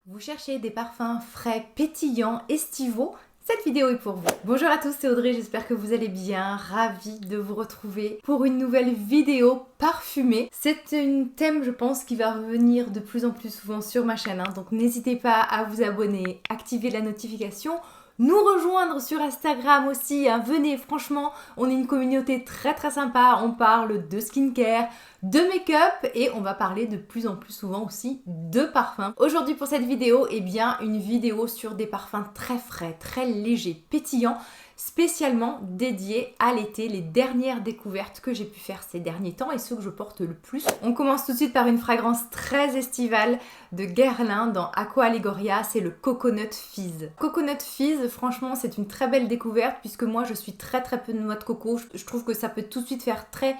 Vous cherchez des parfums frais, pétillants, estivaux? Cette vidéo est pour vous. Bonjour à tous, c'est Audrey, j'espère que vous allez bien. Ravie de vous retrouver pour une nouvelle vidéo parfumée. C'est un thème, je pense, qui va revenir de plus en plus souvent sur ma chaîne. Donc n'hésitez pas à vous abonner, activer la notification, nous rejoindre sur Instagram aussi. Venez, franchement, on est une communauté très sympa. On parle de skincare, de make-up et on va parler de plus en plus souvent aussi de parfums. Aujourd'hui pour cette vidéo, une vidéo sur des parfums très frais, très légers, pétillants, spécialement dédiés à l'été, les dernières découvertes que j'ai pu faire ces derniers temps et ceux que je porte le plus. On commence tout de suite par une fragrance très estivale de Guerlain dans Aqua Allegoria, c'est le Coconut Fizz. Coconut Fizz, franchement, c'est une très belle découverte puisque moi je suis très peu de noix de coco. Je trouve que ça peut tout de suite faire très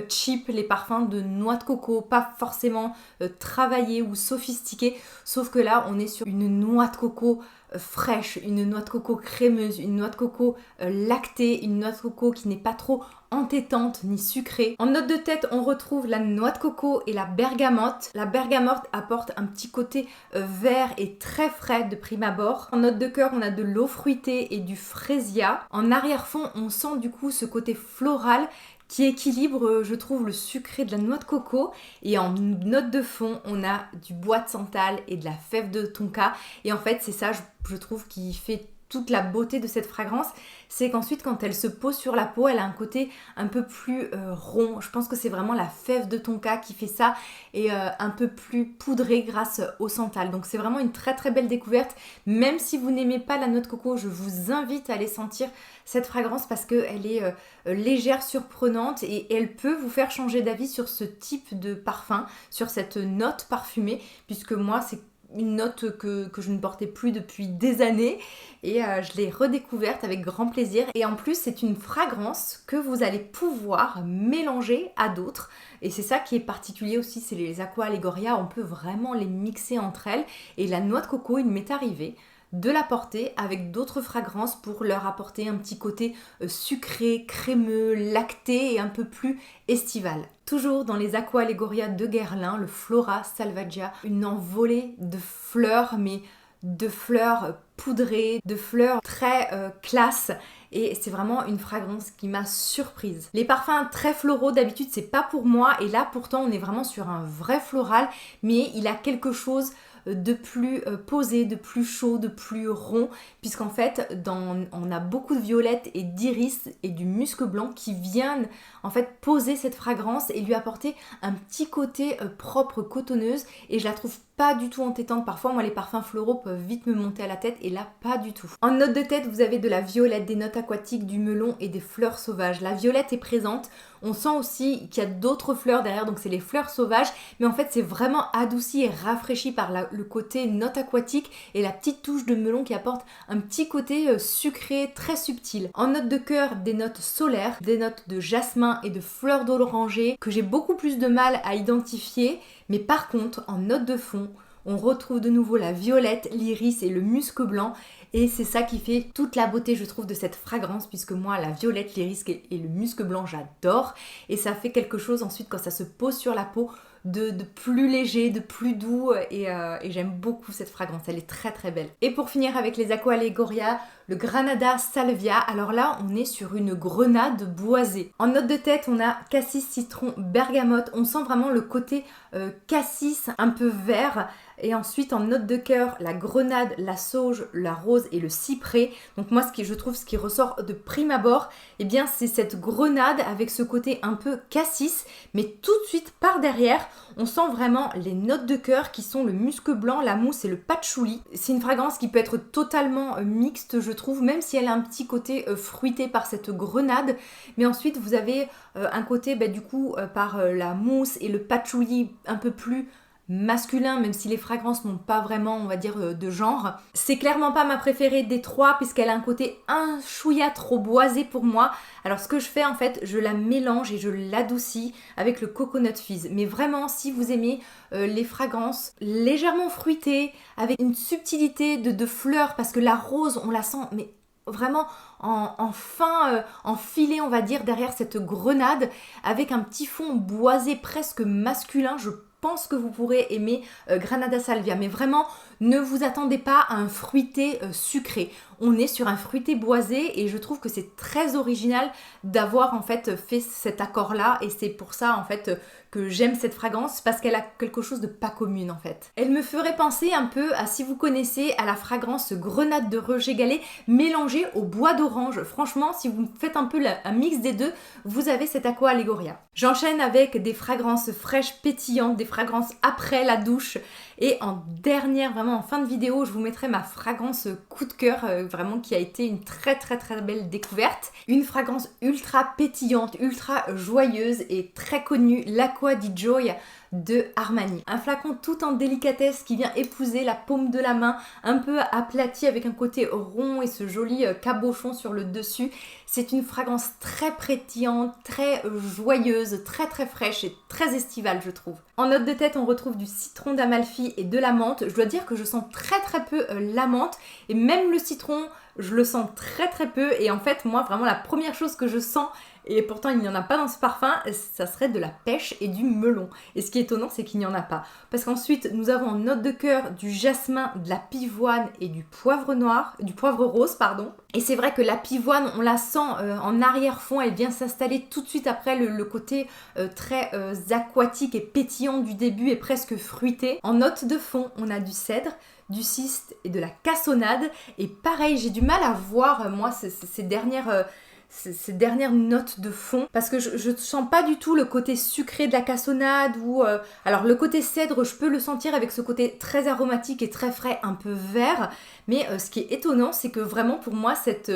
cheap les parfums de noix de coco, pas forcément travaillés ou sophistiqués, sauf que là on est sur une noix de coco fraîche, une noix de coco crémeuse, une noix de coco lactée, une noix de coco qui n'est pas trop entêtante ni sucrée. En note de tête, on retrouve la noix de coco et la bergamote. La bergamote apporte un petit côté vert et très frais de prime abord. En note de cœur, on a de l'eau fruitée et du freesia. En arrière-fond, on sent du coup ce côté floral qui équilibre, je trouve, le sucré de la noix de coco. Et en note de fond, on a du bois de santal et de la fève de tonka. Et en fait, c'est ça, je trouve, qui fait toute la beauté de cette fragrance, c'est qu'ensuite quand elle se pose sur la peau, elle a un côté un peu plus rond. Je pense que c'est vraiment la fève de tonka qui fait ça et un peu plus poudré grâce au santal. Donc c'est vraiment une très belle découverte. Même si vous n'aimez pas la noix de coco, je vous invite à aller sentir cette fragrance parce qu'elle est légère, surprenante et elle peut vous faire changer d'avis sur ce type de parfum, sur cette note parfumée, puisque moi c'est une note que je ne portais plus depuis des années et je l'ai redécouverte avec grand plaisir. Et en plus, c'est une fragrance que vous allez pouvoir mélanger à d'autres. Et c'est ça qui est particulier aussi, c'est les Aqua Allegoria, on peut vraiment les mixer entre elles. Et la noix de coco, il m'est arrivé de la porter avec d'autres fragrances pour leur apporter un petit côté sucré, crémeux, lacté et un peu plus estival. Toujours dans les Aqua Allegoria de Guerlain, le Flora Salvagia, une envolée de fleurs, mais de fleurs poudrées, de fleurs très classe. Et c'est vraiment une fragrance qui m'a surprise. Les parfums très floraux, d'habitude, c'est pas pour moi. Et là, pourtant, on est vraiment sur un vrai floral, mais il a quelque chose de plus posé, de plus chaud, de plus rond, puisqu'en fait on a beaucoup de violettes et d'iris et du musc blanc qui viennent en fait poser cette fragrance et lui apporter un petit côté propre, cotonneuse, et je la trouve pas du tout entêtante. Parfois moi les parfums floraux peuvent vite me monter à la tête et là pas du tout. En note de tête, vous avez de la violette, des notes aquatiques, du melon et des fleurs sauvages. La violette est présente, on sent aussi qu'il y a d'autres fleurs derrière, donc c'est les fleurs sauvages, mais en fait c'est vraiment adouci et rafraîchi par le côté note aquatique et la petite touche de melon qui apporte un petit côté sucré très subtil. En note de cœur, des notes solaires, des notes de jasmin et de fleurs d'oranger que j'ai beaucoup plus de mal à identifier, mais par contre en note de fond, on retrouve de nouveau la violette, l'iris et le musc blanc. Et c'est ça qui fait toute la beauté, je trouve, de cette fragrance, puisque moi, la violette, l'iris et le musc blanc, j'adore. Et ça fait quelque chose ensuite, quand ça se pose sur la peau, de plus léger, de plus doux. Et j'aime beaucoup cette fragrance, elle est très belle. Et pour finir avec les Aqua Allegoria, le Granada Salvia. Alors là, on est sur une grenade boisée. En note de tête, on a cassis, citron, bergamote. On sent vraiment le côté cassis, un peu vert. Et ensuite, en note de cœur, la grenade, la sauge, la rose et le cyprès. Donc moi, ce qui ressort de prime abord, c'est cette grenade avec ce côté un peu cassis. Mais tout de suite, par derrière, on sent vraiment les notes de cœur qui sont le musc blanc, la mousse et le patchouli. C'est une fragrance qui peut être totalement mixte, je trouve, même si elle a un petit côté fruité par cette grenade. Mais ensuite, vous avez un côté, par la mousse et le patchouli un peu plus masculin, même si les fragrances n'ont pas vraiment, on va dire, de genre. C'est clairement pas ma préférée des trois, puisqu'elle a un côté un chouïa trop boisé pour moi. Alors ce que je fais, en fait, je la mélange et je l'adoucis avec le Coconut Fizz. Mais vraiment, si vous aimez les fragrances légèrement fruitées, avec une subtilité de fleurs, parce que la rose, on la sent, mais vraiment en fin, en filet, on va dire, derrière cette grenade, avec un petit fond boisé presque masculin. Je pense que vous pourrez aimer Granada Salvia, mais vraiment ne vous attendez pas à un fruité sucré. On est sur un fruité boisé et je trouve que c'est très original d'avoir en fait fait cet accord là, et c'est pour ça en fait que j'aime cette fragrance, parce qu'elle a quelque chose de pas commune en fait. Elle me ferait penser un peu à, si vous connaissez, à la fragrance grenade de Roger Gallet mélangée au bois d'orange. Franchement, si vous faites un peu un mix des deux, vous avez cet Aqua Allegoria. J'enchaîne avec des fragrances fraîches pétillantes, des fragrances après la douche. Et en dernière, vraiment en fin de vidéo, je vous mettrai ma fragrance coup de cœur, vraiment qui a été une très belle découverte. Une fragrance ultra pétillante, ultra joyeuse et très connue, l'Aqua di Gioia de Armani. Un flacon tout en délicatesse qui vient épouser la paume de la main, un peu aplati avec un côté rond et ce joli cabochon sur le dessus. C'est une fragrance très pétillante, très joyeuse, très fraîche et très estivale, je trouve. En note de tête, on retrouve du citron d'Amalfi et de la menthe. Je dois dire que je sens très peu la menthe, et même le citron, je le sens très peu. Et en fait, moi, vraiment, la première chose que je sens, et pourtant il n'y en a pas dans ce parfum, ça serait de la pêche et du melon. Et ce qui est étonnant, c'est qu'il n'y en a pas. Parce qu'ensuite, nous avons en note de cœur du jasmin, de la pivoine et du poivre noir, du poivre rose, pardon. Et c'est vrai que la pivoine, on la sent en arrière-fond, elle vient s'installer tout de suite après le côté très aquatique et pétillant du début et presque fruité. En note de fond, on a du cèdre, du cyste et de la cassonade. Et pareil, j'ai du mal à voir, moi, ces dernières notes de fond, parce que je ne sens pas du tout le côté sucré de la cassonade ou alors le côté cèdre, je peux le sentir avec ce côté très aromatique et très frais, un peu vert, mais ce qui est étonnant, c'est que vraiment pour moi cette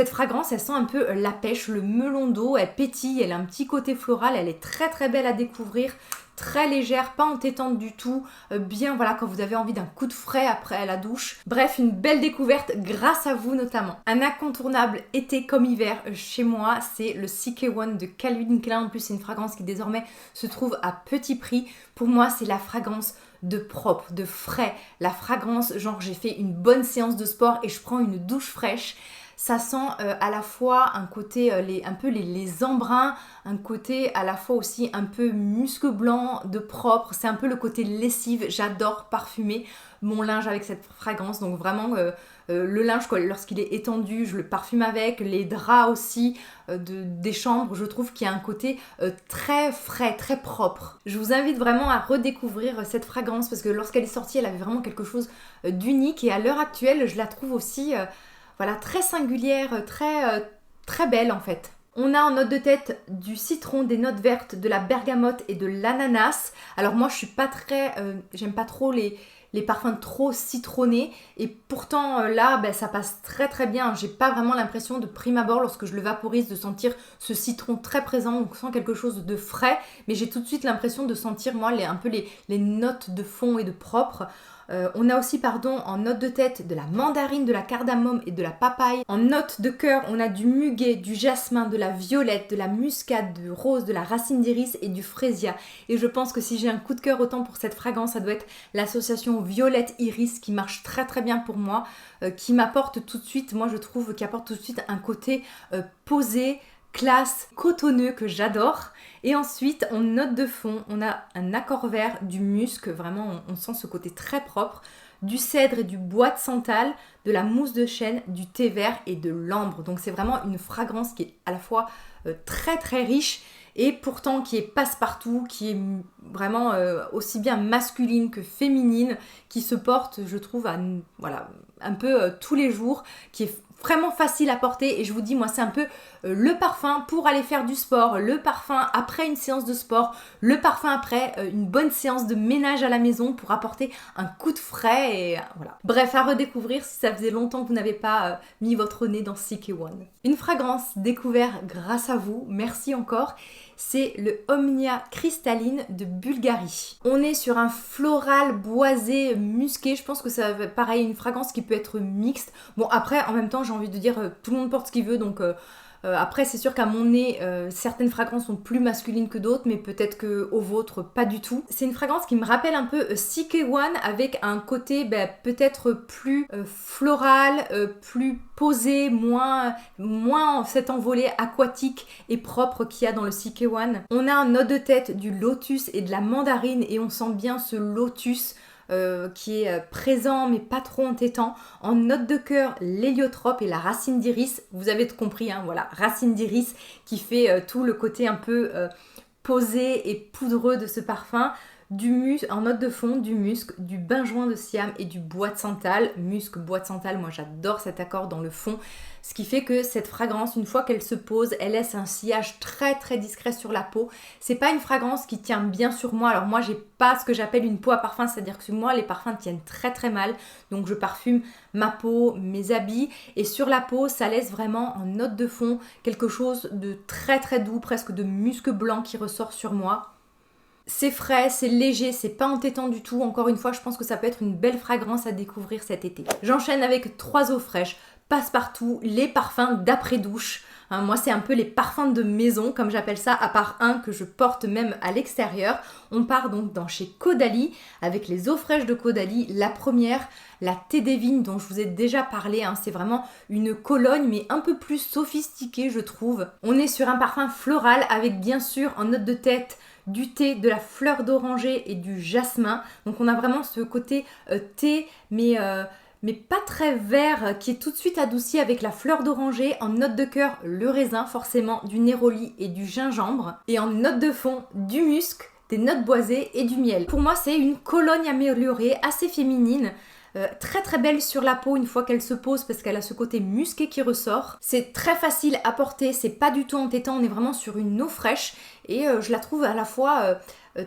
fragrance, elle sent un peu la pêche, le melon d'eau, elle pétille, elle a un petit côté floral, elle est très belle à découvrir, très légère, pas entêtante du tout, bien voilà quand vous avez envie d'un coup de frais après la douche. Bref, une belle découverte grâce à vous notamment. Un incontournable été comme hiver chez moi, c'est le CK1 de Calvin Klein. En plus, c'est une fragrance qui désormais se trouve à petit prix. Pour moi, c'est la fragrance de propre, de frais, la fragrance genre j'ai fait une bonne séance de sport et je prends une douche fraîche. Ça sent à la fois un côté, un peu les embruns, un côté à la fois aussi un peu musc blanc, de propre. C'est un peu le côté lessive. J'adore parfumer mon linge avec cette fragrance. Donc vraiment, le linge, lorsqu'il est étendu, je le parfume avec. Les draps aussi des chambres, je trouve qu'il y a un côté très frais, très propre. Je vous invite vraiment à redécouvrir cette fragrance parce que lorsqu'elle est sortie, elle avait vraiment quelque chose d'unique. Et à l'heure actuelle, je la trouve aussi... voilà, très singulière, très belle en fait. On a en note de tête du citron, des notes vertes, de la bergamote et de l'ananas. Alors moi je suis pas j'aime pas trop les parfums trop citronnés, et pourtant là ça passe très bien. J'ai pas vraiment l'impression de prime abord lorsque je le vaporise de sentir ce citron très présent. On sent quelque chose de frais, mais j'ai tout de suite l'impression de sentir moi un peu les notes de fond et de propre. On a aussi en note de tête de la mandarine, de la cardamome et de la papaye. En note de cœur, on a du muguet, du jasmin, de la violette, de la muscade, du rose, de la racine d'iris et du frésia. Et je pense que si j'ai un coup de cœur autant pour cette fragrance, ça doit être l'association violette-iris qui marche très bien pour moi, qui m'apporte tout de suite, moi je trouve, qui apporte tout de suite un côté posé, classe, cotonneux que j'adore. Et ensuite, en note de fond, on a un accord vert, du musc, vraiment on sent ce côté très propre, du cèdre et du bois de santal, de la mousse de chêne, du thé vert et de l'ambre. Donc c'est vraiment une fragrance qui est à la fois très riche et pourtant qui est passe-partout, qui est vraiment aussi bien masculine que féminine, qui se porte, je trouve, un peu tous les jours, qui est vraiment facile à porter. Et je vous dis, moi c'est un peu le parfum pour aller faire du sport, le parfum après une séance de sport, le parfum après une bonne séance de ménage à la maison pour apporter un coup de frais et voilà. Bref, à redécouvrir si ça faisait longtemps que vous n'avez pas mis votre nez dans CK1. Une fragrance découverte grâce à vous, merci encore. C'est le Omnia cristalline de Bulgarie. On est sur un floral boisé musqué. Je pense que ça va pareil, une fragrance qui peut être mixte. Bon après, en même temps, j'ai envie de dire, tout le monde porte ce qu'il veut, donc Après c'est sûr qu'à mon nez, certaines fragrances sont plus masculines que d'autres, mais peut-être qu'au vôtre pas du tout. C'est une fragrance qui me rappelle un peu CK One avec un côté peut-être plus floral, plus posé, moins cet envolé aquatique et propre qu'il y a dans le CK One. On a un note de tête du lotus et de la mandarine et on sent bien ce lotus qui est présent mais pas trop entêtant. En note de cœur, l'héliotrope et la racine d'iris. Vous avez tout compris, hein, voilà, racine d'iris qui fait tout le côté un peu posé et poudreux de ce parfum. En note de fond, du musc, du benjoin de Siam et du bois de santal. Musc, bois de santal, moi j'adore cet accord dans le fond. Ce qui fait que cette fragrance, une fois qu'elle se pose, elle laisse un sillage très très discret sur la peau. C'est pas une fragrance qui tient bien sur moi. Alors moi j'ai pas ce que j'appelle une peau à parfum, c'est-à-dire que sur moi les parfums tiennent très très mal. Donc je parfume ma peau, mes habits et sur la peau ça laisse vraiment en note de fond quelque chose de très très doux, presque de musc blanc qui ressort sur moi. C'est frais, c'est léger, c'est pas entêtant du tout. Encore une fois, je pense que ça peut être une belle fragrance à découvrir cet été. J'enchaîne avec 3 eaux fraîches, Passepartout, les parfums d'après-douche. Hein, moi, c'est un peu les parfums de maison, comme j'appelle ça, à part un que je porte même à l'extérieur. On part donc dans chez Caudalie avec les eaux fraîches de Caudalie. La première, la thé des vignes dont je vous ai déjà parlé. Hein, c'est vraiment une Cologne, mais un peu plus sophistiquée, je trouve. On est sur un parfum floral avec bien sûr en note de tête du thé, de la fleur d'oranger et du jasmin. Donc on a vraiment ce côté thé, mais pas très vert, qui est tout de suite adouci avec la fleur d'oranger. En note de cœur, le raisin forcément, du néroli et du gingembre. Et en note de fond, du musc, des notes boisées et du miel. Pour moi, c'est une Cologne améliorée, assez féminine. Très très belle sur la peau une fois qu'elle se pose parce qu'elle a ce côté musqué qui ressort. C'est très facile à porter, c'est pas du tout entêtant, on est vraiment sur une eau fraîche et je la trouve à la fois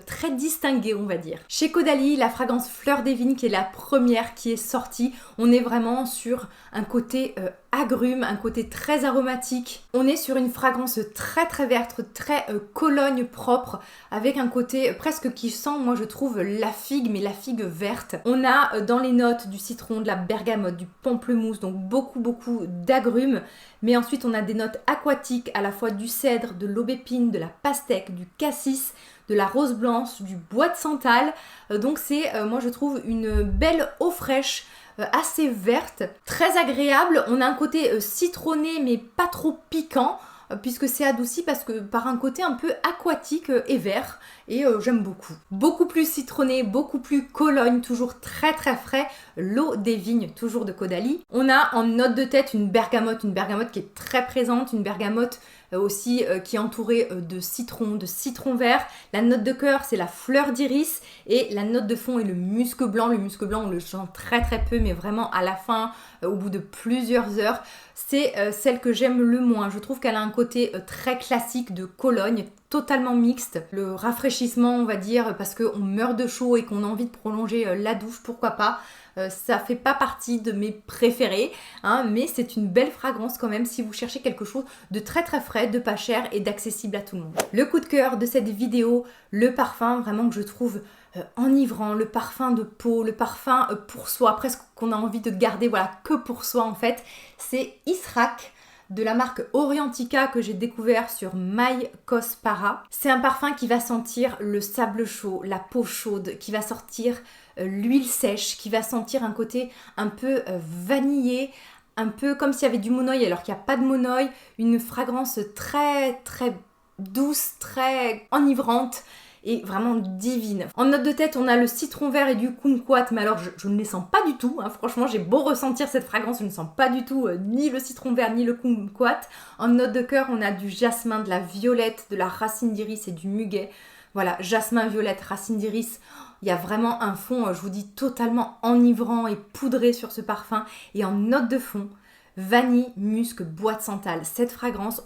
très distinguée, on va dire. Chez Caudalie, la fragrance Fleur des Vignes qui est la première qui est sortie, on est vraiment sur un côté agrume, un côté très aromatique. On est sur une fragrance très très verte, très Cologne propre, avec un côté presque qui sent, moi je trouve, la figue, mais la figue verte. On a dans les notes du citron, de la bergamote, du pamplemousse, donc beaucoup d'agrumes. Mais ensuite on a des notes aquatiques, à la fois du cèdre, de l'aubépine, de la pastèque, du cassis, de la rose blanche, du bois de santal. Donc c'est, moi je trouve, une belle eau fraîche, assez verte, très agréable. On a un côté citronné mais pas trop piquant, puisque c'est adouci par un côté un peu aquatique et vert, et j'aime beaucoup. Beaucoup plus citronné, beaucoup plus Cologne, toujours très très frais, l'eau des vignes, toujours de Caudalie. On a en note de tête une bergamote qui est très présente, une bergamote aussi qui est entourée de citron vert. La note de cœur, c'est la fleur d'iris, et la note de fond est le musc blanc. Le musc blanc, on le sent très très peu, mais vraiment à la fin, au bout de plusieurs heures. C'est celle que j'aime le moins. Je trouve qu'elle a un côté très classique de Cologne, totalement mixte. Le rafraîchissement, on va dire, parce qu'on meurt de chaud et qu'on a envie de prolonger la douche, pourquoi pas. Ça fait pas partie de mes préférés, hein, mais c'est une belle fragrance quand même si vous cherchez quelque chose de très très frais, de pas cher et d'accessible à tout le monde. Le coup de cœur de cette vidéo, le parfum vraiment que je trouve enivrant, le parfum de peau, le parfum pour soi, presque qu'on a envie de garder, voilà, que pour soi en fait, c'est Israq de la marque Orientica que j'ai découvert sur My Cospara. C'est un parfum qui va sentir le sable chaud, la peau chaude, qui va sortir l'huile sèche, qui va sentir un côté un peu vanillé, un peu comme s'il y avait du monoeil alors qu'il n'y a pas de monoeil, une fragrance très très douce, très enivrante et vraiment divine. En note de tête, on a le citron vert et du kumquat, mais alors je ne les sens pas du tout, hein. Franchement, j'ai beau ressentir cette fragrance, je ne sens pas du tout ni le citron vert ni le kumquat. En note de cœur, on a du jasmin, de la violette, de la racine d'iris et du muguet. Voilà, jasmin, violette, racine d'iris. Il y a vraiment un fond, je vous dis, totalement enivrant et poudré sur ce parfum. Et en note de fond, vanille, musc, bois de santal. Cette fragrance,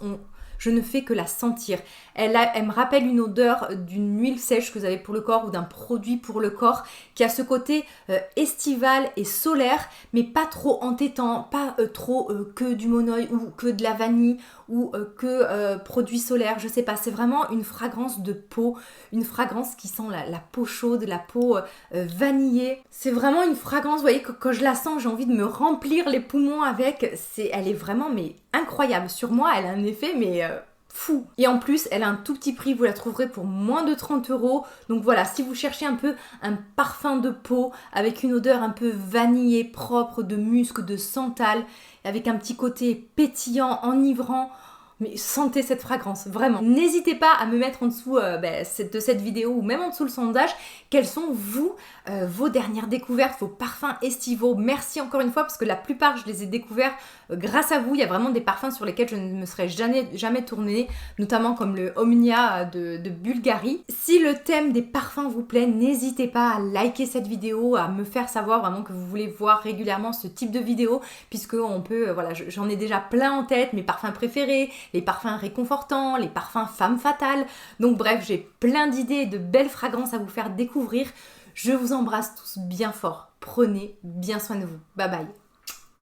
je ne fais que la sentir. Elle me rappelle une odeur d'une huile sèche que vous avez pour le corps ou d'un produit pour le corps qui a ce côté estival et solaire, mais pas trop entêtant, pas trop que du monoeil ou que de la vanille ou que produit solaire, je sais pas. C'est vraiment une fragrance de peau, une fragrance qui sent la peau chaude, la peau vanillée. C'est vraiment une fragrance, vous voyez, que quand je la sens, j'ai envie de me remplir les poumons avec. Elle est vraiment mais incroyable. Sur moi, elle a un effet, mais fou. Et en plus, elle a un tout petit prix, vous la trouverez pour moins de 30 €. Donc voilà, si vous cherchez un peu un parfum de peau avec une odeur un peu vanillée, propre, de musc, de santal, avec un petit côté pétillant, enivrant, mais sentez cette fragrance, vraiment. N'hésitez pas à me mettre en dessous de cette vidéo ou même en dessous le sondage, quelles sont vos dernières découvertes, vos parfums estivaux. Merci encore une fois parce que la plupart je les ai découverts grâce à vous. Il y a vraiment des parfums sur lesquels je ne me serais jamais tournée, notamment comme le Omnia de Bulgarie. Si le thème des parfums vous plaît, n'hésitez pas à liker cette vidéo, à me faire savoir vraiment que vous voulez voir régulièrement ce type de vidéo, puisque on peut, voilà, j'en ai déjà plein en tête, mes parfums préférés, les parfums réconfortants, les parfums femmes fatales. Donc bref, j'ai plein d'idées et de belles fragrances à vous faire découvrir. Je vous embrasse tous bien fort. Prenez bien soin de vous. Bye bye.